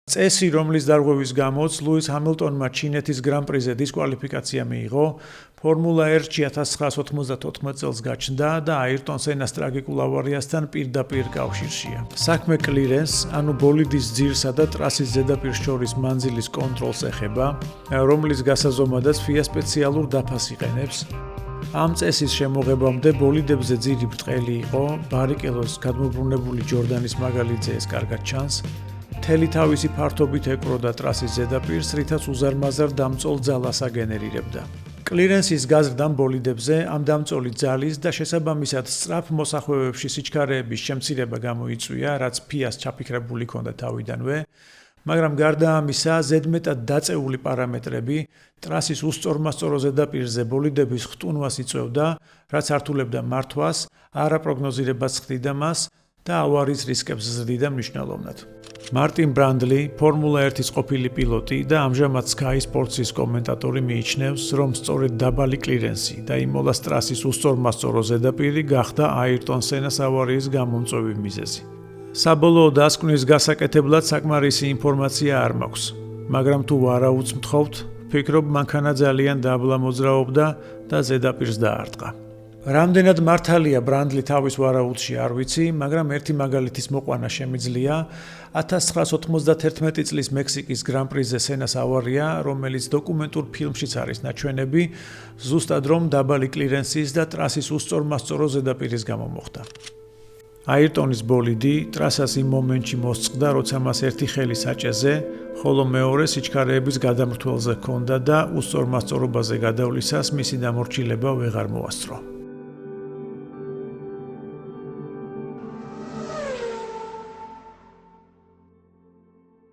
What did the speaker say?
წესი, რომლის დარღვევის გამოც ლუის ჰამილტონმა ჩინეთის გრან-პრიზე დისკვალიფიკაცია მიიღო, ფორმულა 1-ში 1994 წელს გაჩნდა და აირტონ სენას ტრაგიკულ ავარიასთან პირდაპირ კავშირშია. საქმე კლირენს, ანუ ბოლიდის ძირსა და ტრასის ზედაპირს შორის მანძილის კონტროლს ეხება, რომლის გასაზომადაც FIA სპეციალურ დაფას იყენებს. ამ წესის შემოღებამდე ბოლიდებზე ძირი ბრტყელი იყო, ბარიკელოს გადმობრუნებული ჯორდანის მაგალითზე ეს კარგად ჩანს. მთელი თავისი ფართობით ეკვროდა ტრასის ზედაპირს, რითაც უზარმაზარ დამწოლ ძალას აგენერირებდა. კლირენსის გაზრდამ ბოლიდებზე ამ დამწოლი ძალის და შესაბამისად სწრაფ მოსახვევებში სიჩქარეების შემცირება გამოიწვია, რაც FIA-ს ჩაფიქრებული ჰქონდა თავიდანვე, მაგრამ გარდა ამისა, ზედმეტად დაწეული პარამეტრები ტრასის უსწორმასწორო ზედაპირზე ბოლიდების ხტუნვას იწვევდა, რაც ართულებდა მართვას, არაპროგნოზირებას ხდიდა მას და ავარიის რისკებს ზრდიდა მნიშვნელოვნად. მარტინ ბრანდლი, ფორმულა 1-ის ყოფილი პილოტი და ამჟამად Sky Sports-ის კომენტატორი მიიჩნევს, რომ სწორედ დაბალი კლირენსი და იმოლას ტრასის უსწორმასწორო ზედაპირი გახდა აირტონ სენას ავარიის გამომწვევი მიზეზი. საბოლოო დასკვნის გასაკეთებლად საკმარისი ინფორმაცია არ მაქვს, მაგრამ თუ ვარაუდს მთხოვთ, ვფიქრობ, მანქანა ძალიან დაბლა მოძრაობდა და ზედაპირს დაარტყა. რამდენად მართალია ბრანდლი თავის ვარაუდში არ ვიცი, მაგრამ ერთი მაგალითის მოყვანა შემიძლია 1991 წლის მექსიკის გრან-პრიზე სენას ავარია, რომელიც დოკუმენტურ ფილმშიც არის ნაჩვენები, ზუსტად რომ დაბალი კლირენსის და ტრასის უსწორმასწორო ზედაპირის გამო მოხდა. აირტონის ბოლიდი ტრასას იმ მომენტში მოსწყდა, როცა მას ერთი ხელი საჭეზე, ხოლო მეორე სიჩქარეების გადამრთველზე ჰქონდა და უსწორმასწორობაზე გადავლისას მისი დამორჩილება ვეღარ მოასწრო.